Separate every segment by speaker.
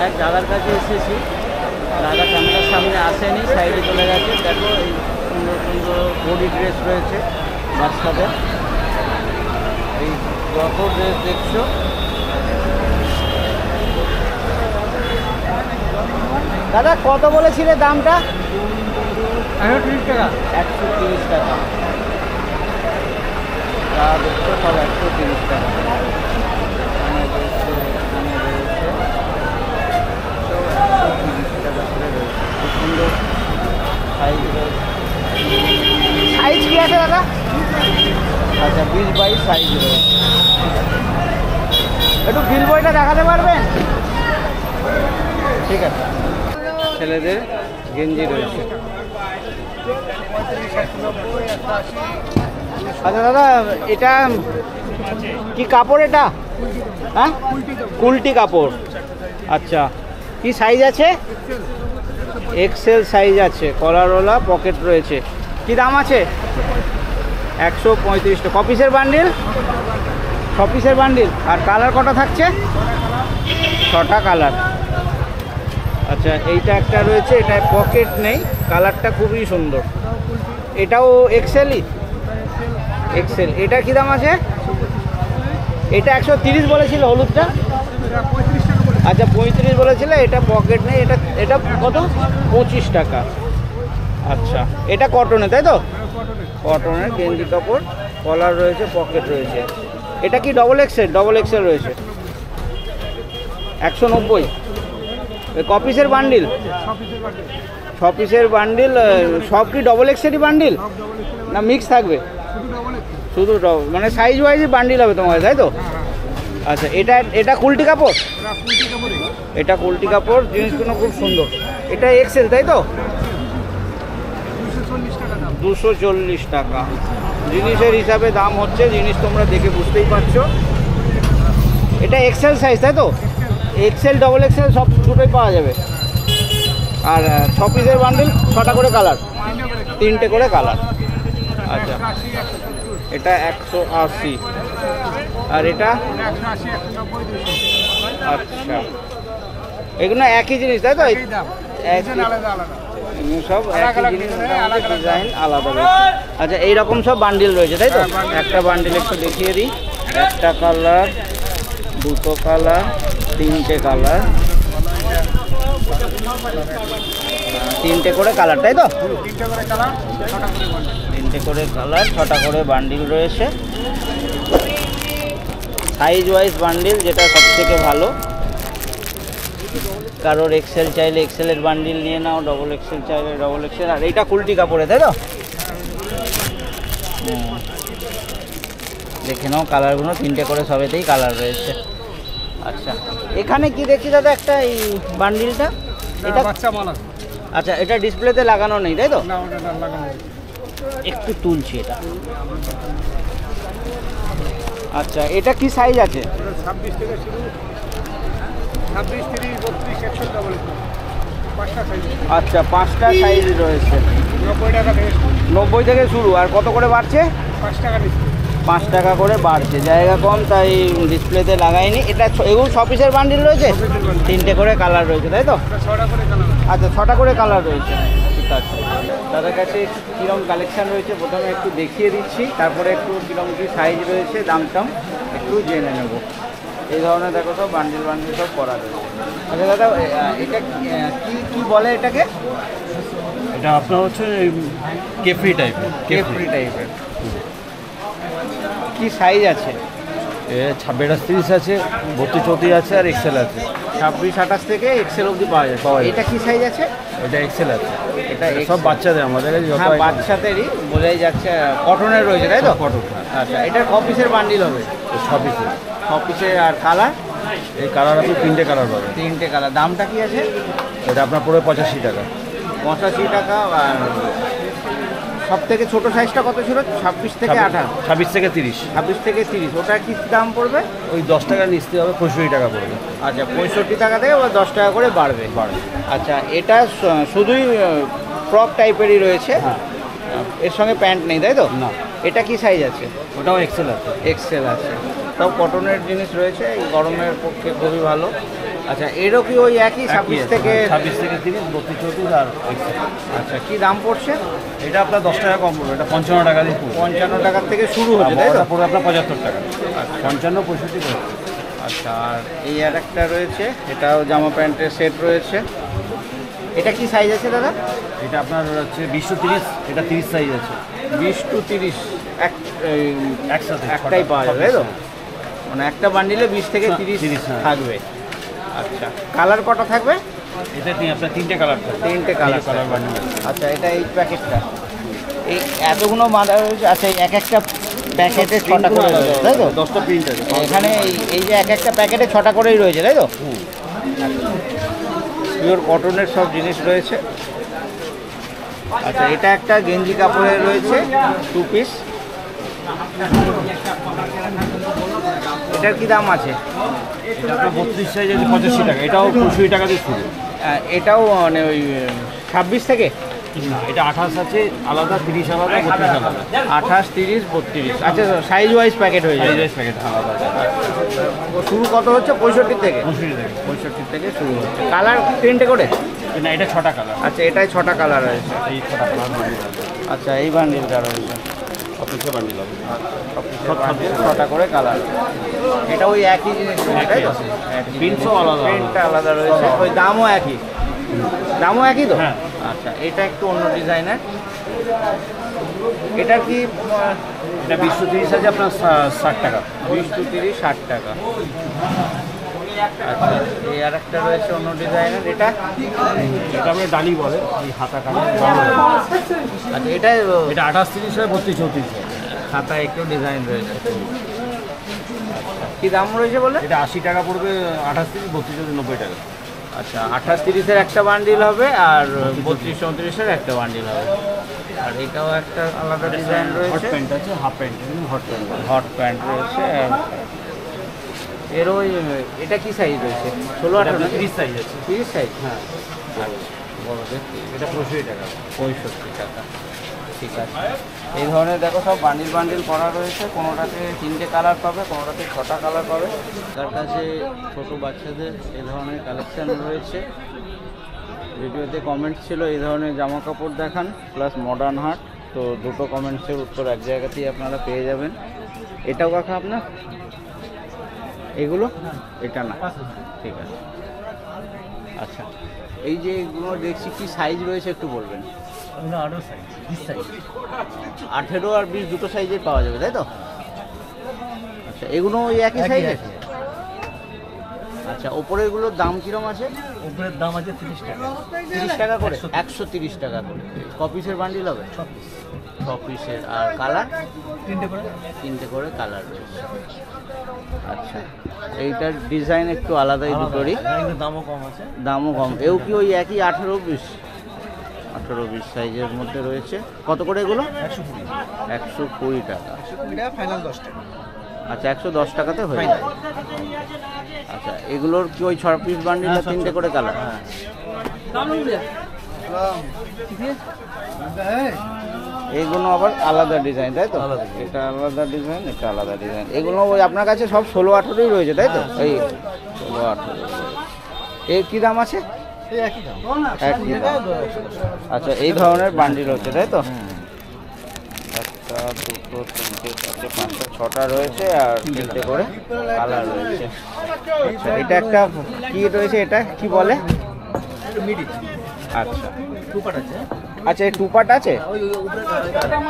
Speaker 1: এক দাদার কাছে এসেছি, দাদা ক্যামেরার সামনে আসেনি, সাইডে চলে গেছে। দেখো এই সুন্দর সুন্দর বডি ড্রেস রয়েছে বাচ্চাদের, এই যত ড্রেস দেখছো দাদা কত বলেছিলে দামটা? 130 টাকা। 130 টাকা দেখছো, সব 130 টাকা। সুন্দর সাইজ রয়েছে। সাইজ কি আছে দাদা? আচ্ছা 20 22 সাইজ রয়েছে। একটু বিল বইটা দেখাতে পারবেন? ঠিক আছে। ছেলেদের গেঞ্জি রয়েছে। আচ্ছা দাদা এটা কি কাপড়? এটা হ্যাঁ কুলটি কাপড়। আচ্ছা কি সাইজ আছে? এক্সেল সাইজ আছে, কলারওয়ালা পকেট রয়েছে। কি দাম আছে? 135 টাকা। কপিসের বান্ডিল? 6 পিসের বান্ডিল। আর কালার কটা থাকছে? 6টা কালার। আচ্ছা এইটা একটা রয়েছে, এটা পকেট নেই, কালারটা খুবই সুন্দর। এটাও এক্সেলই? এক্সেল। এটা কি দাম আছে? এটা 130 বলেছিল হলুদটা। আচ্ছা 35 বলেছিল। এটা পকেট নেই, এটা এটা কত? 25 টাকা। আচ্ছা এটা কটনে তাই তো? কটনের গেঞ্জি কাপড়, কলার রয়েছে, পকেট রয়েছে। এটা কি ডবল এক্সেল? ডবল এক্সেল রয়েছে। 190। কপিসের বান্ডিল? 6 পিসের বান্ডিল। সব কি ডবল এক্সেলই বান্ডিল না মিক্স থাকবে? শুধু মানে সাইজ ওয়াইজই বান্ডিল হবে তোমার, তাই তো? আচ্ছা এটা এটা কুলটি কাপড়? এটা কুলটি কাপড়, জিনিসগুলো খুব সুন্দর। এটা এক্সেল তাই তো? 240 টাকা। জিনিসের হিসাবে দাম হচ্ছে, জিনিস তোমরা দেখে বুঝতেই পারছো। এটা এক্সেল সাইজ তাই তো? এক্সেল ডবল এক্সেল সব দুটোই পাওয়া যাবে। আর 6 পিসের বান্ডিল, 6টা করে কালার, 3টে করে কালার। আচ্ছা এটা 180। আর এটা? আচ্ছা এগুলো একই জিনিস তাই তো? সব একই জিনিস, ডিজাইন আলাদা রয়েছে। আচ্ছা এইরকম সব বান্ডিল রয়েছে তাই তো? একটা বান্ডিল একটু দেখিয়ে দিই। একটা কালার, দুটো কালার, 3টে কালার, 3টে করে কালার তাই তো? 3টে করে কালার, 6টা করে বান্ডিল রয়েছে। সাইজ ওয়াইজ বান্ডিল, যেটা সবথেকে ভালো। কারোর এক্সেল চাইলে এক্সেলের বান্ডিল নিয়ে নাও, ডবল এক্সেল চাইলে ডবল এক্সেল। আর এইটা কুলটি কাপড়ে তাই তো? দেখে নাও কালারগুলো, 3টে করে সবেতেই কালার রয়েছে। আচ্ছা এখানে কি দেখছি দাদা একটা এই বান্ডিলটা? এটা আচ্ছা এটা ডিসপ্লেতে লাগানো নেই তাই তো? একটু তুলছি এটা। আচ্ছা এটা কি সাইজ আছে?
Speaker 2: 26 থেকে শুরু, 26, 30, 32, 100 ডবল।
Speaker 1: আচ্ছা 5টা সাইজ রয়েছে।
Speaker 2: 90 টাকা থেকে শুরু।
Speaker 1: 90 থেকে শুরু। আর কত করে বাড়ছে?
Speaker 2: 5 টাকা ডিসকাউন্ট।
Speaker 1: 5 টাকা করে বাড়ছে, জায়গা কম তাই ডিসপ্লেতে লাগাইনি। এটা এগুলো 6 পিসের বান্ডিল রয়েছে, 3টে করে কালার রয়েছে তাই তো?
Speaker 2: 6টা করে কালার।
Speaker 1: আচ্ছা 6টা করে কালার রয়েছে। ঠিক আছে, তাদের কাছে কীরকম কালেকশান রয়েছে প্রথমে একটু দেখিয়ে দিচ্ছি, তারপরে একটু কীরকম কী সাইজ রয়েছে, দাম টাম একটু জেনে নেব। এই ধরনের দেখো সব বান্ডিল বান্ডিল সব করা রয়েছে। আচ্ছা দাদা এটা কি বলে এটাকে?
Speaker 3: এটা আপনার হচ্ছে কেফরি টাইপের।
Speaker 1: কেফরি টাইপের। কি সাইজ আছে?
Speaker 3: 26, 30 আছে, 32, 34 আছে, আর এক্সেল আছে।
Speaker 1: 26, 28 থেকে এক্সেল অবধি পাওয়া যায়। এটা কি সাইজ আছে?
Speaker 3: এটা এক্সেল আছে।
Speaker 1: এটা
Speaker 3: সব বাচ্চাদের আমাদের কাছে।
Speaker 1: হ্যাঁ বাচ্চাদেরই, বোঝাই যাচ্ছে। কটনের রয়েছে তাই তো?
Speaker 3: কটন।
Speaker 1: আচ্ছা এটা ক পিসের বান্ডিল হবে?
Speaker 3: 6 পিসের।
Speaker 1: 6 পিসের। আর কালার?
Speaker 3: এই কালার আপনি 3টে কালার পাবেন।
Speaker 1: 3টে কালার। দামটা কি আছে?
Speaker 3: এটা আপনার পড়বে 85 টাকা।
Speaker 1: 85 টাকা। আর সব থেকে ছোটো সাইজটা কত ছিল? 26 থেকে 28?
Speaker 3: 26 থেকে 30।
Speaker 1: 26 থেকে 30। ওটা কি দাম পড়বে?
Speaker 3: ওই 10 টাকা নিচতে হবে, 65 টাকা পড়বে।
Speaker 1: আচ্ছা 65 টাকা থেকে ওই 10 টাকা করে বাড়বে। আচ্ছা এটা শুধুই ফ্রক টাইপেরই রয়েছে?
Speaker 3: হ্যাঁ।
Speaker 1: এর সঙ্গে প্যান্ট নেই তাই তো?
Speaker 3: না।
Speaker 1: এটা কি সাইজ আছে?
Speaker 3: ওটাও এক্সেল আছে।
Speaker 1: এক্সেল আছে। সব কটনের জিনিস রয়েছে, এই গরমের পক্ষে খুবই ভালো। আচ্ছা, এরও কি ওই একই 26 থেকে
Speaker 3: 26 থেকে 30, 32, 34 আর
Speaker 1: আচ্ছা, কি দাম পড়ছে?
Speaker 3: এটা আপনার 10 টাকা কম পড়বে, এটা 55 টাকা দিয়ে পড়বে।
Speaker 1: 55 টাকার থেকে শুরু হচ্ছে, তাই তো?
Speaker 3: এটা পড়বে আপনার 75 টাকা। 55, 65 করে।
Speaker 1: আচ্ছা, আর এই আর একটা রয়েছে, এটাও জামা প্যান্টের সেট রয়েছে। এটা কি সাইজ আছে দাদা?
Speaker 3: এটা আপনার হচ্ছে 20 to 30, এটা 30 সাইজ আছে।
Speaker 1: 20 to 30
Speaker 3: একসাথে
Speaker 1: একটাই পাওয়া যাবে, তাই তো? মানে একটা বান্ডিলে 20 থেকে 30
Speaker 3: হ্যাঁ।
Speaker 1: থাকবে। আচ্ছা, কালার কটা থাকবে?
Speaker 3: এটা আপনার 3টে কালার থাকবে।
Speaker 1: 3টে কালার
Speaker 3: কালার বান্ডিল।
Speaker 1: আচ্ছা, এটা এই প্যাকেটটা, এই এতগুলো বাঁধা রয়েছে। আচ্ছা, এক একটা প্যাকেটে 6টা করে রয়েছে, তাই তো?
Speaker 3: 10টা প্রিন্ট আছে
Speaker 1: এখানে এই যে এক একটা প্যাকেটে 6টা করেই রয়েছে, তাই তো? পিওর কটনের সব জিনিস রয়েছে। আচ্ছা, এটা একটা গেঞ্জি কাপড়ের রয়েছে 2 পিস। এটার কি দাম আছে?
Speaker 3: এটা আপনার 32 সাইজ আছে 85 টাকা, এটাও 65 টাকা দিয়ে শুরু।
Speaker 1: এটাও মানে ওই 26 থেকে?
Speaker 3: না, এটা 28 আছে আলাদা, 30 আলাদা, 32 আলাদা।
Speaker 1: 28, 30, 32। আচ্ছা, সাইজ ওয়াইজ প্যাকেট হয়ে যায়।
Speaker 3: সাইজ প্যাকেট আলাদা আছে।
Speaker 1: শুরু কত হচ্ছে? 65 থেকে?
Speaker 3: 65 টাকা।
Speaker 1: 65 থেকে শুরু হচ্ছে। কালার 3টে করে?
Speaker 3: না, এটা 6টা কালার।
Speaker 1: আচ্ছা, এটাই 6টা কালার রয়েছে।
Speaker 3: এই 6টা কালার বান্ডিল আছে।
Speaker 1: আচ্ছা, এই বান্ডিলটা রয়েছে।
Speaker 3: অফিসে বান্ডিল হবে।
Speaker 1: 6টা করে কালার। এটা ওই একই জিনিস রয়েছে, তাই তো?
Speaker 3: প্রিন্টও আলাদা।
Speaker 1: প্রিন্টটা আলাদা রয়েছে, ওই দামও একই? দামও একই তো?
Speaker 3: হ্যাঁ।
Speaker 1: আচ্ছা, এটা একটু অন্য ডিজাইনের। এটা কি
Speaker 3: এটা 20 to 30 আছে আপনার 60 টাকা।
Speaker 1: 20 to 30, 60 টাকা। আচ্ছা, এই আর একটা রয়েছে অন্য ডিজাইনের। এটা
Speaker 3: এটা আপনার ডালি বলে, এই হাতা কাটা।
Speaker 1: আচ্ছা, এটা
Speaker 3: এটা 28, 30 হয়, 32, 34 হয়।
Speaker 1: খাতায় একটু ডিজাইন রয়েছে। কি দাম রয়েছে বলে?
Speaker 3: এটা 80 টাকা পড়বে, 28, 30, 32, 90 টাকা।
Speaker 1: আচ্ছা, 28, 30-এর একটা বান্ডিল হবে, আর 32, 34-এর একটা বান্ডিল হবে। আর এটাও একটা আলাদা ডিজাইন
Speaker 3: হট
Speaker 1: রয়েছে।
Speaker 3: প্যান্ট আছে, half pant, hot pant.
Speaker 1: Hot pant রয়েছে। এর ওই এটা কি সাইজ রয়েছে? 16, 18,
Speaker 3: 30 সাইজ আছে।
Speaker 1: 30 সাইজ?
Speaker 3: হ্যাঁ,
Speaker 1: বড়দের
Speaker 3: এটা 65 টাকা।
Speaker 1: 65 টাকা। ঠিক আছে, এই ধরনের দেখো সব বান্ডিল বান্ডিল করা রয়েছে। কোনোটাতে 3টে কালার পাবে, কোনোটাতে 6টা কালার পাবে। তার কাছে ছোট বাচ্চাদের এই ধরনের কালেকশন রয়েছে। ভিডিওতে কমেন্টস ছিল এই ধরনের জামা কাপড় দেখান প্লাস মডার্ন হাট, তো দুটো কমেন্টসের উত্তর এক জায়গাতেই আপনারা পেয়ে যাবেন। এটাও কাকা আপনার? এগুলো? এটা না, ঠিক আছে। আচ্ছা, এই যে এগুলো দেখছি কি সাইজ রয়েছে একটু বলবেন? 18 আর 20 দুটো সাইজের পাওয়া যাবে, তাই তো? আচ্ছা, এগুলো ওই একই সাইজ আছে? আচ্ছা, ওপরের গুলোর দাম কিরম আছে?
Speaker 3: উপরের দাম আছে 30 টাকা।
Speaker 1: 30 টাকা করে? 130 টাকা করে। ক পিসের বান্ডিল হবে? 6 পিসের। আর কালার? 3টে করে কালার রয়েছে। আচ্ছা, এইটার ডিজাইন একটু আলাদাই দুটোরই,
Speaker 3: দামও কম আছে।
Speaker 1: দামও কম। এও কি ওই একই 18, 20? 18, 20 সাইজের মধ্যে রয়েছে। কত করে এগুলো? 120 টাকা।
Speaker 2: ফাইনাল 10 টাকা।
Speaker 1: আচ্ছা, 110 টাকাতে হয়ে যায়। আচ্ছা, এগুলোর কি ওই 6 পিস বান্ডিল আর 3টে করে কালার? এইগুলো আবার আলাদা ডিজাইন, তাই তো? এটা আলাদা ডিজাইন, এটা আলাদা ডিজাইন। এগুলো ওই আপনার কাছে সব 16, 18ই রয়েছে, তাই তো? এই 16, 18। এর কি দাম আছে?
Speaker 2: একই দাম।
Speaker 1: একই দাম। আচ্ছা, এই ধরনের বান্ডিল হচ্ছে, তাই তো? একটা, দুটো, 3টে, 4টে, 5টা, 6টা রয়েছে, আর 3টে করে কালার রয়েছে। আচ্ছা, এটা একটা কি রয়েছে, এটা কি বলে? আচ্ছা, আচ্ছা, এই 2 পার্ট আছে?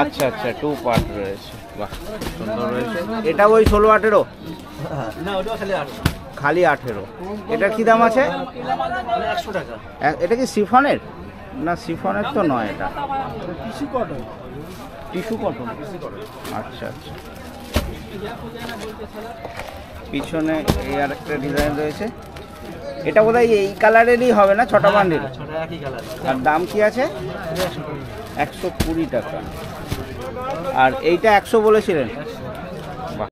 Speaker 1: আচ্ছা আচ্ছা, 2 পার্ট রয়েছে। বাহ, সুন্দর রয়েছে। এটা ওই 16, 18?
Speaker 2: না, ওটা খালি 8
Speaker 1: খালি 18। এটার কি দাম আছে?
Speaker 2: 100 টাকা।
Speaker 1: এটা কি শিফনের? না, শিফনের তো নয়, এটা
Speaker 2: টিস্যু কটন।
Speaker 1: Tissue cotton. আচ্ছা আচ্ছা, পিছনে এই আর একটা ডিজাইন রয়েছে। এটা বোধহয় এই কালারেরই হবে না? 6টা বান্ডিল?
Speaker 2: একই কালার।
Speaker 1: আর দাম কি আছে? 120 টাকা। আর এইটা 100 বলেছিলেন?